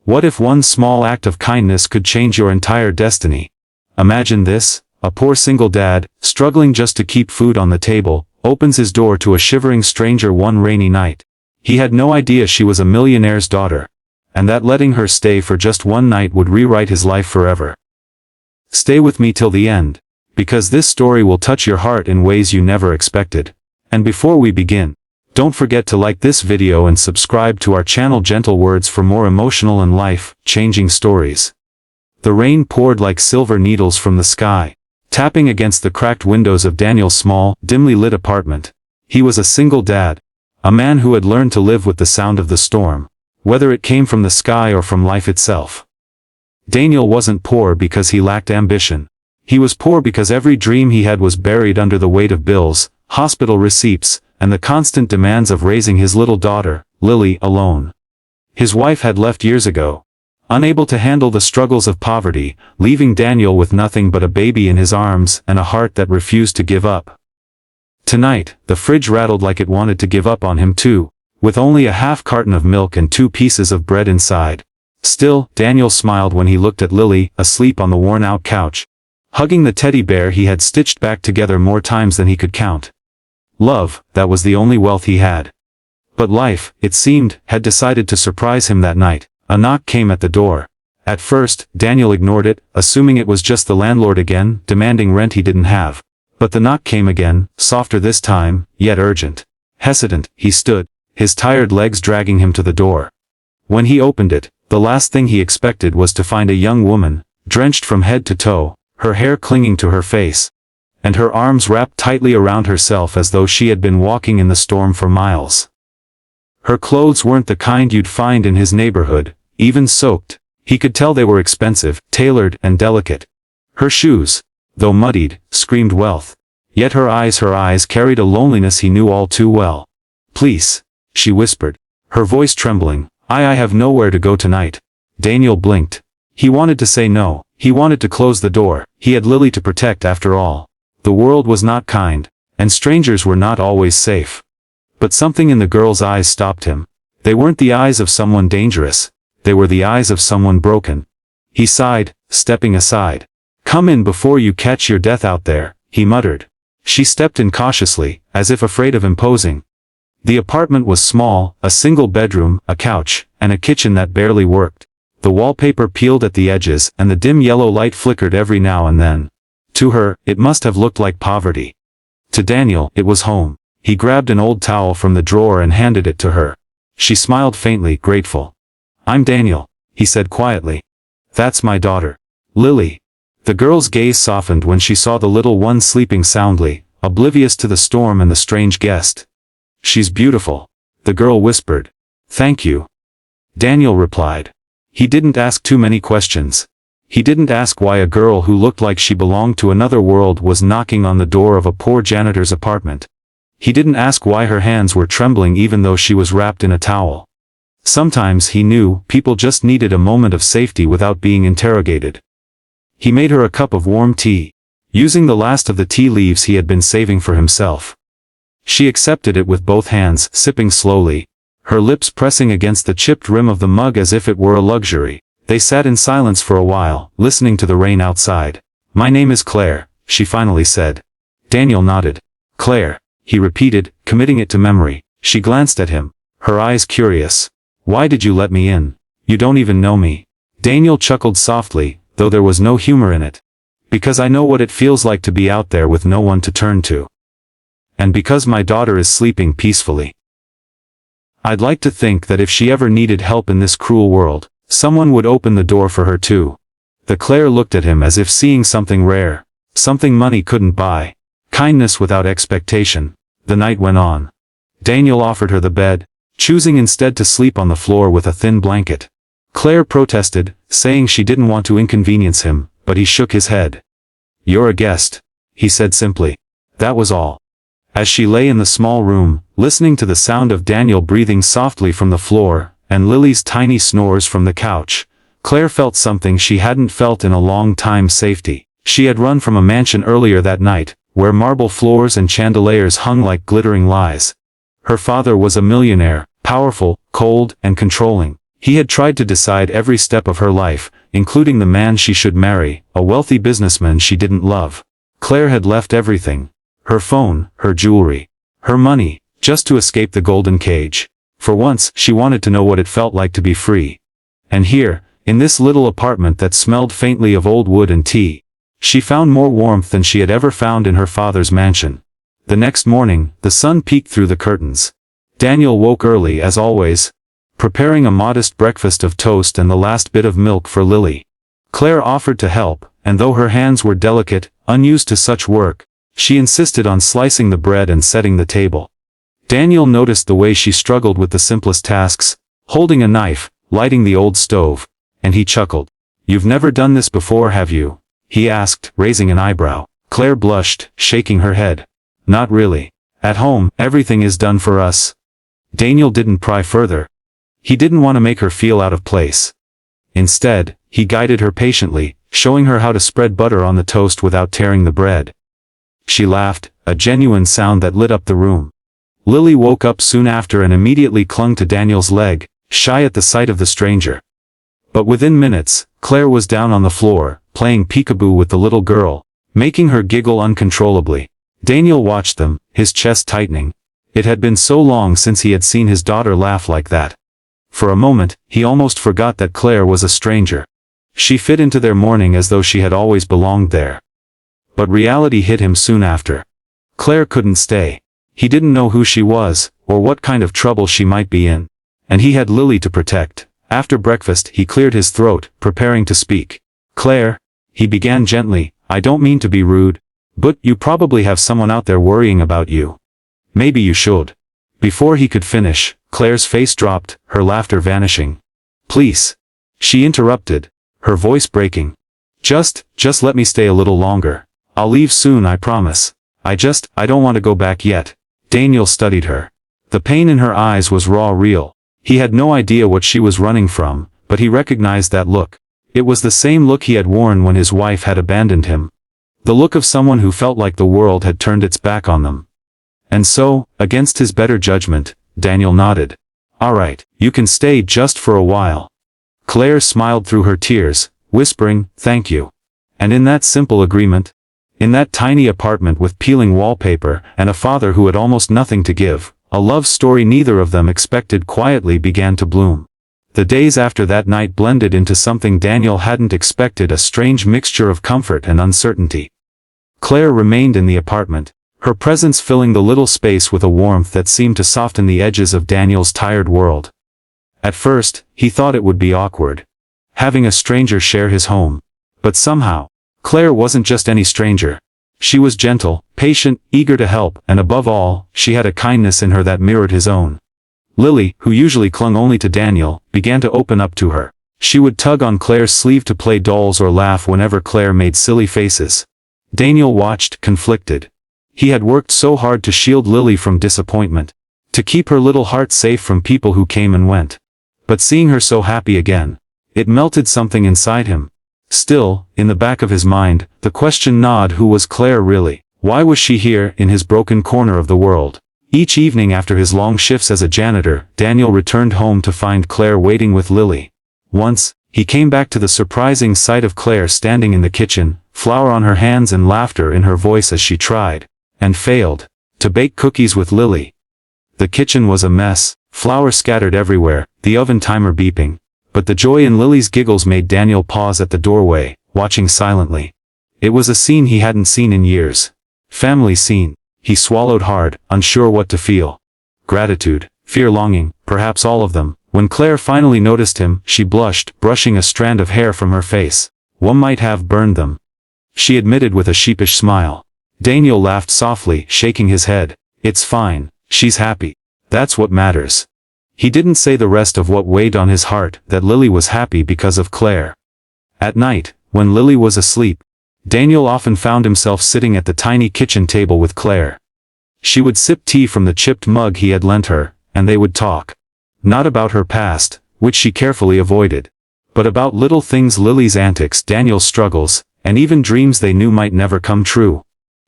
What if one small act of kindness could change your entire destiny? Imagine this, a poor single dad, struggling just to keep food on the table, opens his door to a shivering stranger one rainy night. He had no idea she was a millionaire's daughter, and that letting her stay for just one night would rewrite his life forever. Stay with me till the end, because this story will touch your heart in ways you never expected. And before we begin, don't forget to like this video and subscribe to our channel Gentle Words for more emotional and life-changing stories. The rain poured like silver needles from the sky, tapping against the cracked windows of Daniel's small, dimly lit apartment. He was a single dad, a man who had learned to live with the sound of the storm, whether it came from the sky or from life itself. Daniel wasn't poor because he lacked ambition. He was poor because every dream he had was buried under the weight of bills, hospital receipts, and the constant demands of raising his little daughter, Lily, alone. His wife had left years ago, unable to handle the struggles of poverty, leaving Daniel with nothing but a baby in his arms and a heart that refused to give up. Tonight, the fridge rattled like it wanted to give up on him too, with only a half carton of milk and 2 pieces of bread inside. Still, Daniel smiled when he looked at Lily, asleep on the worn-out couch, hugging the teddy bear he had stitched back together more times than he could count. Love, that was the only wealth he had. But life, it seemed, had decided to surprise him that night. A knock came at the door. At first, Daniel ignored it, assuming it was just the landlord again, demanding rent he didn't have. But the knock came again, softer this time, yet urgent. Hesitant, he stood, his tired legs dragging him to the door. When he opened it, the last thing he expected was to find a young woman, drenched from head to toe, her hair clinging to her face, and her arms wrapped tightly around herself as though she had been walking in the storm for miles. Her clothes weren't the kind you'd find in his neighborhood, even soaked. He could tell they were expensive, tailored, and delicate. Her shoes, though muddied, screamed wealth. Yet her eyes carried a loneliness he knew all too well. "Please," she whispered, her voice trembling, I have nowhere to go tonight." Daniel blinked. He wanted to say no, he wanted to close the door, he had Lily to protect after all. The world was not kind, and strangers were not always safe. But something in the girl's eyes stopped him. They weren't the eyes of someone dangerous, they were the eyes of someone broken. He sighed, stepping aside. "Come in before you catch your death out there," he muttered. She stepped in cautiously, as if afraid of imposing. The apartment was small, a single bedroom, a couch, and a kitchen that barely worked. The wallpaper peeled at the edges, and the dim yellow light flickered every now and then. To her, it must have looked like poverty. To Daniel, it was home. He grabbed an old towel from the drawer and handed it to her. She smiled faintly, grateful. "I'm Daniel," he said quietly. "That's my daughter, Lily." The girl's gaze softened when she saw the little one sleeping soundly, oblivious to the storm and the strange guest. "She's beautiful," the girl whispered. "Thank you," Daniel replied. He didn't ask too many questions. He didn't ask why a girl who looked like she belonged to another world was knocking on the door of a poor janitor's apartment. He didn't ask why her hands were trembling even though she was wrapped in a towel. Sometimes he knew people just needed a moment of safety without being interrogated. He made her a cup of warm tea, using the last of the tea leaves he had been saving for himself. She accepted it with both hands, sipping slowly, her lips pressing against the chipped rim of the mug as if it were a luxury. They sat in silence for a while, listening to the rain outside. "My name is Claire," she finally said. Daniel nodded. "Claire," he repeated, committing it to memory. She glanced at him, her eyes curious. "Why did you let me in? You don't even know me." Daniel chuckled softly, though there was no humor in it. "Because I know what it feels like to be out there with no one to turn to. And because my daughter is sleeping peacefully. I'd like to think that if she ever needed help in this cruel world, someone would open the door for her too." The Claire looked at him as if seeing something rare, something money couldn't buy. Kindness without expectation. The night went on. Daniel offered her the bed, choosing instead to sleep on the floor with a thin blanket. Claire protested, saying she didn't want to inconvenience him, but he shook his head. "You're a guest," he said simply. That was all. As she lay in the small room, listening to the sound of Daniel breathing softly from the floor, and Lily's tiny snores from the couch, Claire felt something she hadn't felt in a long time: safety. She had run from a mansion earlier that night, where marble floors and chandeliers hung like glittering lies. Her father was a millionaire, powerful, cold, and controlling. He had tried to decide every step of her life, including the man she should marry, a wealthy businessman she didn't love. Claire had left everything. Her phone, her jewelry, her money, just to escape the golden cage. For once, she wanted to know what it felt like to be free. And here, in this little apartment that smelled faintly of old wood and tea, she found more warmth than she had ever found in her father's mansion. The next morning, the sun peeked through the curtains. Daniel woke early as always, preparing a modest breakfast of toast and the last bit of milk for Lily. Claire offered to help, and though her hands were delicate, unused to such work, she insisted on slicing the bread and setting the table. Daniel noticed the way she struggled with the simplest tasks, holding a knife, lighting the old stove, and he chuckled. "You've never done this before, have you?" he asked, raising an eyebrow. Claire blushed, shaking her head. "Not really. At home, everything is done for us." Daniel didn't pry further. He didn't want to make her feel out of place. Instead, he guided her patiently, showing her how to spread butter on the toast without tearing the bread. She laughed, a genuine sound that lit up the room. Lily woke up soon after and immediately clung to Daniel's leg, shy at the sight of the stranger. But within minutes, Claire was down on the floor, playing peekaboo with the little girl, making her giggle uncontrollably. Daniel watched them, his chest tightening. It had been so long since he had seen his daughter laugh like that. For a moment, he almost forgot that Claire was a stranger. She fit into their morning as though she had always belonged there. But reality hit him soon after. Claire couldn't stay. He didn't know who she was, or what kind of trouble she might be in. And he had Lily to protect. After breakfast, he cleared his throat, preparing to speak. "Claire," he began gently, "I don't mean to be rude, but you probably have someone out there worrying about you. Maybe you should." Before he could finish, Claire's face dropped, her laughter vanishing. "Please," she interrupted, her voice breaking. Just let me stay a little longer. I'll leave soon, I promise. I don't want to go back yet." Daniel studied her. The pain in her eyes was raw, real. He had no idea what she was running from, but he recognized that look. It was the same look he had worn when his wife had abandoned him. The look of someone who felt like the world had turned its back on them. And so, against his better judgment, Daniel nodded. "All right, you can stay just for a while." Claire smiled through her tears, whispering, "Thank you." And in that simple agreement, in that tiny apartment with peeling wallpaper and a father who had almost nothing to give, a love story neither of them expected quietly began to bloom. The days after that night blended into something Daniel hadn't expected, a strange mixture of comfort and uncertainty. Claire remained in the apartment, her presence filling the little space with a warmth that seemed to soften the edges of Daniel's tired world. At first, he thought it would be awkward, having a stranger share his home. But somehow, Claire wasn't just any stranger. She was gentle, patient, eager to help, and above all, she had a kindness in her that mirrored his own. Lily, who usually clung only to Daniel, began to open up to her. She would tug on Claire's sleeve to play dolls or laugh whenever Claire made silly faces. Daniel watched, conflicted. He had worked so hard to shield Lily from disappointment, to keep her little heart safe from people who came and went. But seeing her so happy again, it melted something inside him. Still, in the back of his mind, the question gnawed: who was Claire really? Why was she here, in his broken corner of the world? Each evening after his long shifts as a janitor, Daniel returned home to find Claire waiting with Lily. Once, he came back to the surprising sight of Claire standing in the kitchen, flour on her hands and laughter in her voice as she tried, and failed, to bake cookies with Lily. The kitchen was a mess, flour scattered everywhere, the oven timer beeping. But the joy in Lily's giggles made Daniel pause at the doorway, watching silently. It was a scene he hadn't seen in years. Family scene. He swallowed hard, unsure what to feel. Gratitude, fear, longing, perhaps all of them. When Claire finally noticed him, she blushed, brushing a strand of hair from her face. One might have burned them, she admitted with a sheepish smile. Daniel laughed softly, shaking his head. "It's fine, she's happy. That's what matters." He didn't say the rest of what weighed on his heart, that Lily was happy because of Claire. At night, when Lily was asleep, Daniel often found himself sitting at the tiny kitchen table with Claire. She would sip tea from the chipped mug he had lent her, and they would talk. Not about her past, which she carefully avoided, but about little things: Lily's antics, Daniel's struggles, and even dreams they knew might never come true.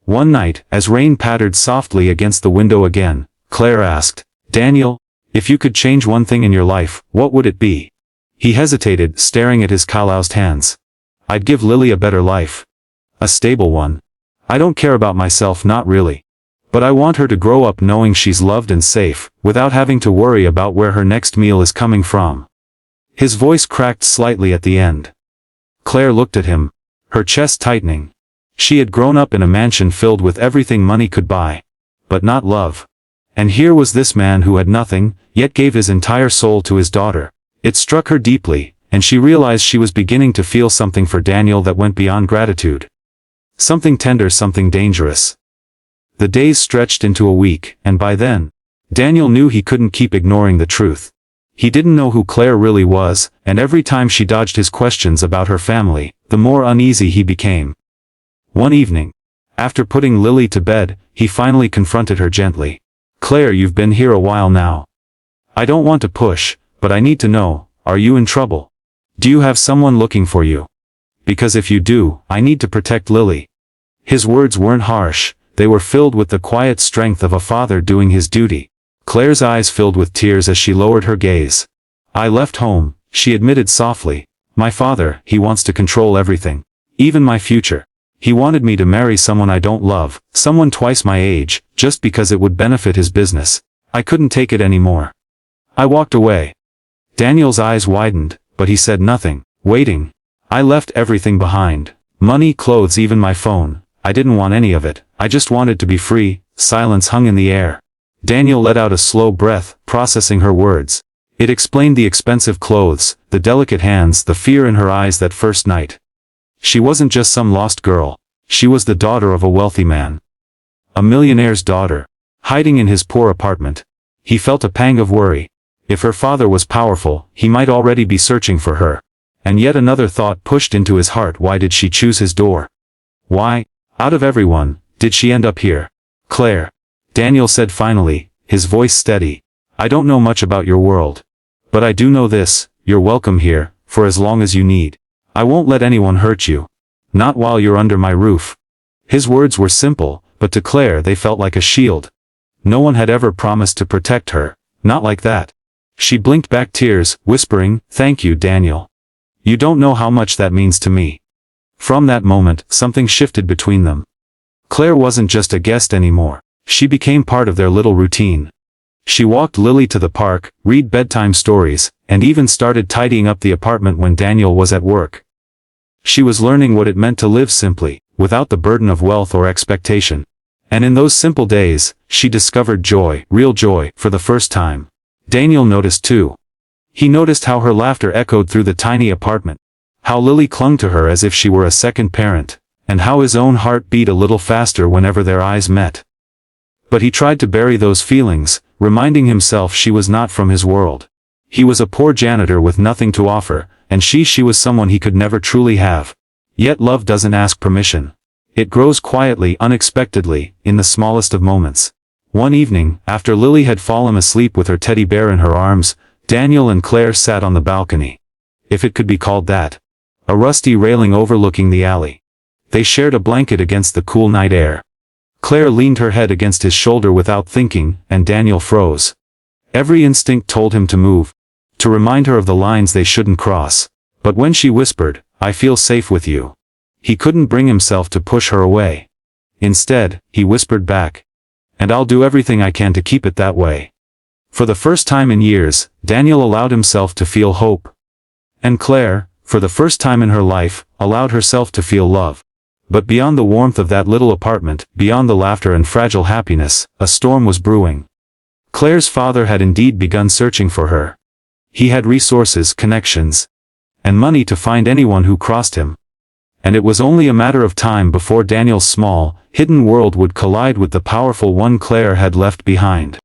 One night, as rain pattered softly against the window again, Claire asked, "Daniel, if you could change one thing in your life, what would it be?" He hesitated, staring at his calloused hands. "I'd give Lily a better life. A stable one. I don't care about myself, not really. But I want her to grow up knowing she's loved and safe, without having to worry about where her next meal is coming from." His voice cracked slightly at the end. Claire looked at him, her chest tightening. She had grown up in a mansion filled with everything money could buy. But not love. And here was this man who had nothing, yet gave his entire soul to his daughter. It struck her deeply, and she realized she was beginning to feel something for Daniel that went beyond gratitude. Something tender, something dangerous. The days stretched into a week, and by then, Daniel knew he couldn't keep ignoring the truth. He didn't know who Claire really was, and every time she dodged his questions about her family, the more uneasy he became. One evening, after putting Lily to bed, he finally confronted her gently. "Claire, you've been here a while now. I don't want to push, but I need to know, are you in trouble? Do you have someone looking for you? Because if you do, I need to protect Lily." His words weren't harsh, they were filled with the quiet strength of a father doing his duty. Claire's eyes filled with tears as she lowered her gaze. "I left home," she admitted softly. "My father, he wants to control everything. Even my future. He wanted me to marry someone I don't love, someone twice my age, just because it would benefit his business. I couldn't take it anymore. I walked away." Daniel's eyes widened, but he said nothing, waiting. "I left everything behind. Money, clothes, even my phone. I didn't want any of it. I just wanted to be free." Silence hung in the air. Daniel let out a slow breath, processing her words. It explained the expensive clothes, the delicate hands, the fear in her eyes that first night. She wasn't just some lost girl. She was the daughter of a wealthy man. A millionaire's daughter. Hiding in his poor apartment. He felt a pang of worry. If her father was powerful, he might already be searching for her. And yet another thought pushed into his heart. Why did she choose his door? Why, out of everyone, did she end up here? "Claire," Daniel said finally, his voice steady. "I don't know much about your world. But I do know this, you're welcome here, for as long as you need. I won't let anyone hurt you. Not while you're under my roof." His words were simple, but to Claire they felt like a shield. No one had ever promised to protect her, not like that. She blinked back tears, whispering, "Thank you, Daniel. You don't know how much that means to me." From that moment, something shifted between them. Claire wasn't just a guest anymore. She became part of their little routine. She walked Lily to the park, read bedtime stories, and even started tidying up the apartment when Daniel was at work. She was learning what it meant to live simply, without the burden of wealth or expectation. And in those simple days, she discovered joy, real joy, for the first time. Daniel noticed too. He noticed how her laughter echoed through the tiny apartment. How Lily clung to her as if she were a second parent, and how his own heart beat a little faster whenever their eyes met. But he tried to bury those feelings, reminding himself she was not from his world. He was a poor janitor with nothing to offer, and she was someone he could never truly have. Yet love doesn't ask permission. It grows quietly, unexpectedly, in the smallest of moments. One evening, after Lily had fallen asleep with her teddy bear in her arms, Daniel and Claire sat on the balcony. If it could be called that. A rusty railing overlooking the alley. They shared a blanket against the cool night air. Claire leaned her head against his shoulder without thinking, and Daniel froze. Every instinct told him to move, to remind her of the lines they shouldn't cross. But when she whispered, "I feel safe with you," he couldn't bring himself to push her away. Instead, he whispered back, "And I'll do everything I can to keep it that way." For the first time in years, Daniel allowed himself to feel hope. And Claire, for the first time in her life, allowed herself to feel love. But beyond the warmth of that little apartment, beyond the laughter and fragile happiness, a storm was brewing. Claire's father had indeed begun searching for her. He had resources, connections, and money to find anyone who crossed him. And it was only a matter of time before Daniel's small, hidden world would collide with the powerful one Claire had left behind.